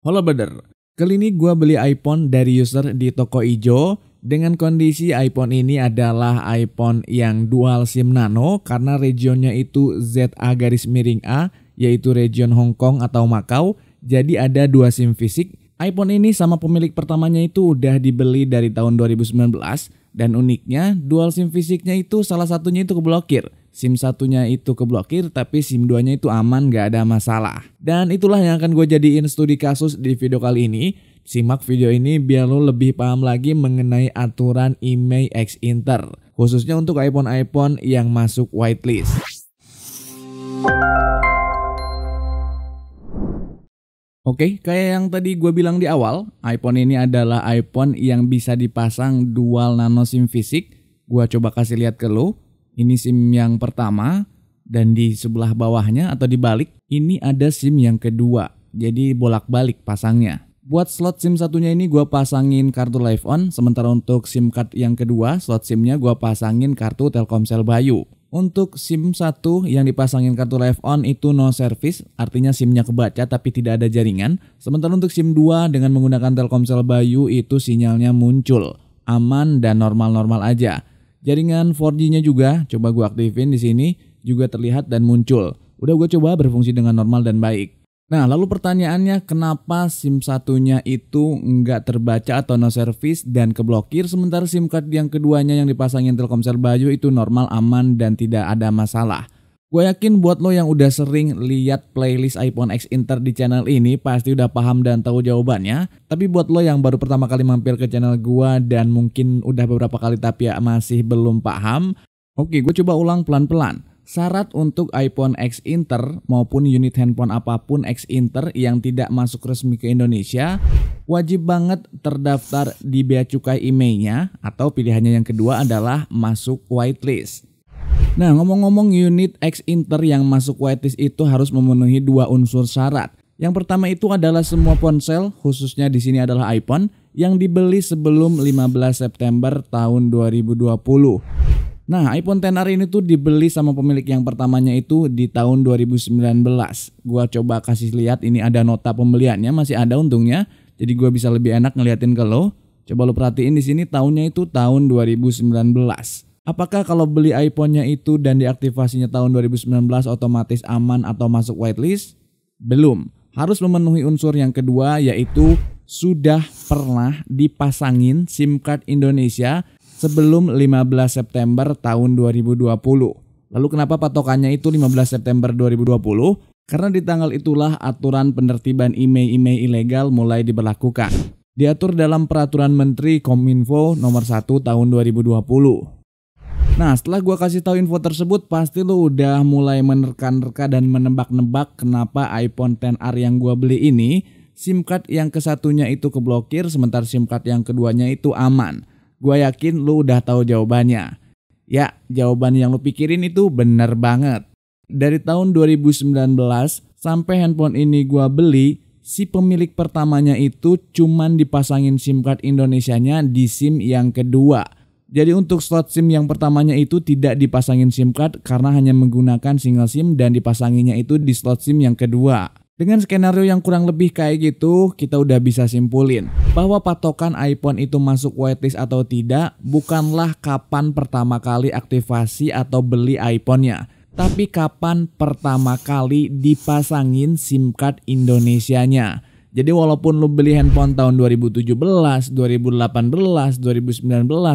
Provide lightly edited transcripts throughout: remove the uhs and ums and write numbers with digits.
Halo brother, kali ini gue beli iPhone dari user di toko ijo dengan kondisi iPhone ini adalah iPhone yang dual SIM nano karena regionnya itu ZA-A yaitu region Hong Kong atau Macau, jadi ada dua SIM fisik. iPhone ini sama pemilik pertamanya itu udah dibeli dari tahun 2019 dan uniknya dual SIM fisiknya itu salah satunya itu keblokir. SIM satunya itu keblokir tapi SIM 2-nya itu aman, gak ada masalah. Dan itulah yang akan gue jadiin studi kasus di video kali ini. Simak video ini biar lo lebih paham lagi mengenai aturan IMEI X Inter, khususnya untuk iPhone yang masuk whitelist. Oke, kayak yang tadi gue bilang di awal, iPhone ini adalah iPhone yang bisa dipasang dual nano SIM fisik. Gue coba kasih lihat ke lo. Ini SIM yang pertama dan di sebelah bawahnya atau di balik ini ada SIM yang kedua. Jadi bolak-balik pasangnya. Buat slot SIM satunya ini gue pasangin kartu Live On, sementara untuk SIM card yang kedua slot SIM-nya gue pasangin kartu Telkomsel Bayu. Untuk SIM 1 yang dipasangin kartu Live On itu no service, artinya SIM-nya kebaca tapi tidak ada jaringan. Sementara untuk SIM 2 dengan menggunakan Telkomsel Bayu itu sinyalnya muncul, aman dan normal-normal aja. Jaringan 4G-nya juga, coba gue aktifin di sini, juga terlihat dan muncul. Udah gue coba berfungsi dengan normal dan baik. Nah, lalu pertanyaannya kenapa SIM satunya itu nggak terbaca atau no service dan keblokir, sementara SIM card yang keduanya yang dipasangin Telkomsel Bayu itu normal, aman, dan tidak ada masalah. Gue yakin buat lo yang udah sering lihat playlist iPhone X Inter di channel ini pasti udah paham dan tahu jawabannya. Tapi buat lo yang baru pertama kali mampir ke channel gue dan mungkin udah beberapa kali tapi masih belum paham, oke, gue coba ulang pelan-pelan. Syarat untuk iPhone X Inter maupun unit handphone apapun X Inter yang tidak masuk resmi ke Indonesia wajib banget terdaftar di Bea Cukai IMEI-nya, atau pilihannya yang kedua adalah masuk whitelist. Nah, ngomong-ngomong unit X Inter yang masuk whitelist itu harus memenuhi dua unsur syarat. Yang pertama itu adalah semua ponsel, khususnya di sini adalah iPhone, yang dibeli sebelum 15 September tahun 2020. Nah, iPhone XR ini tuh dibeli sama pemilik yang pertamanya itu di tahun 2019. Gua coba kasih lihat, ini ada nota pembeliannya, masih ada untungnya. Jadi gua bisa lebih enak ngeliatin ke lo. Coba lo perhatiin di sini tahunnya itu tahun 2019. Apakah kalau beli iPhone-nya itu dan diaktifasinya tahun 2019 otomatis aman atau masuk whitelist? Belum. Harus memenuhi unsur yang kedua, yaitu sudah pernah dipasangin SIM card Indonesia sebelum 15 September tahun 2020. Lalu kenapa patokannya itu 15 September 2020? Karena di tanggal itulah aturan penertiban IMEI ilegal mulai diberlakukan. Diatur dalam Peraturan Menteri Kominfo nomor 1 tahun 2020. Nah, setelah gue kasih tahu info tersebut, pasti lo udah mulai menerka-nerka dan menebak-nebak kenapa iPhone XR yang gue beli ini SIM card yang kesatunya itu keblokir, sementara SIM card yang keduanya itu aman. Gue yakin lo udah tahu jawabannya. Ya, jawaban yang lo pikirin itu bener banget. Dari tahun 2019 sampai handphone ini gue beli, si pemilik pertamanya itu cuman dipasangin SIM card Indonesianya di SIM yang kedua. Jadi untuk slot SIM yang pertamanya itu tidak dipasangin SIM card karena hanya menggunakan single SIM dan dipasanginnya itu di slot SIM yang kedua. Dengan skenario yang kurang lebih kayak gitu, kita udah bisa simpulin bahwa patokan iPhone itu masuk whitelist atau tidak bukanlah kapan pertama kali aktivasi atau beli iPhone-nya, tapi kapan pertama kali dipasangin SIM card Indonesianya. Jadi walaupun lo beli handphone tahun 2017, 2018, 2019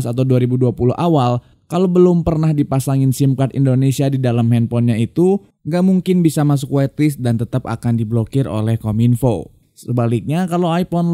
atau 2020 awal, kalau belum pernah dipasangin SIM card Indonesia di dalam handphonenya itu, nggak mungkin bisa masuk whitelist dan tetap akan diblokir oleh Kominfo. Sebaliknya, kalau iPhone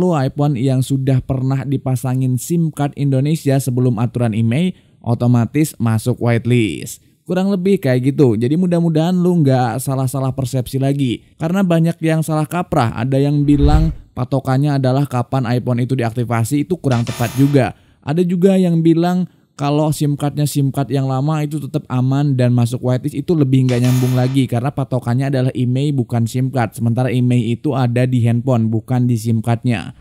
yang sudah pernah dipasangin SIM card Indonesia sebelum aturan IMEI, otomatis masuk whitelist. Kurang lebih kayak gitu. Jadi mudah-mudahan lu nggak salah-salah persepsi lagi. Karena banyak yang salah kaprah. Ada yang bilang patokannya adalah kapan iPhone itu diaktifasi, itu kurang tepat juga. Ada juga yang bilang kalau SIM cardnya SIM card yang lama itu tetap aman dan masuk whitelist, itu lebih nggak nyambung lagi. Karena patokannya adalah IMEI bukan SIM card. Sementara IMEI itu ada di handphone bukan di SIM cardnya.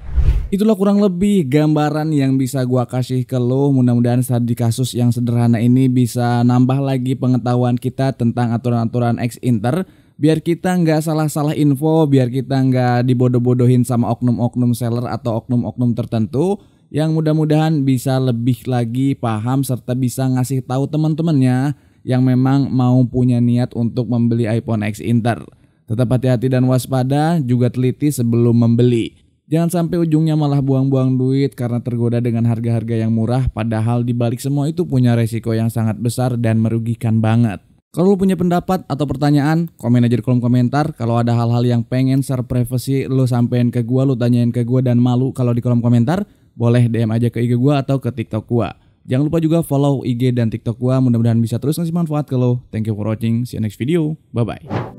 Itulah kurang lebih gambaran yang bisa gua kasih ke lo. Mudah-mudahan studi kasus yang sederhana ini bisa nambah lagi pengetahuan kita tentang aturan-aturan X Inter. Biar kita nggak salah-salah info, biar kita nggak dibodoh-bodohin sama oknum-oknum seller atau oknum-oknum tertentu, yang mudah-mudahan bisa lebih lagi paham serta bisa ngasih tahu teman-temannya yang memang mau punya niat untuk membeli iPhone X Inter. Tetap hati-hati dan waspada, juga teliti sebelum membeli. Jangan sampai ujungnya malah buang-buang duit karena tergoda dengan harga-harga yang murah, padahal dibalik semua itu punya resiko yang sangat besar dan merugikan banget. Kalau lu punya pendapat atau pertanyaan, komen aja di kolom komentar. Kalau ada hal-hal yang pengen share privacy lu sampein ke gua, lu tanyain ke gua dan malu kalau di kolom komentar, boleh DM aja ke IG gua atau ke TikTok gua. Jangan lupa juga follow IG dan TikTok gua, mudah-mudahan bisa terus ngasih manfaat ke lo. Thank you for watching, see you next video, bye bye.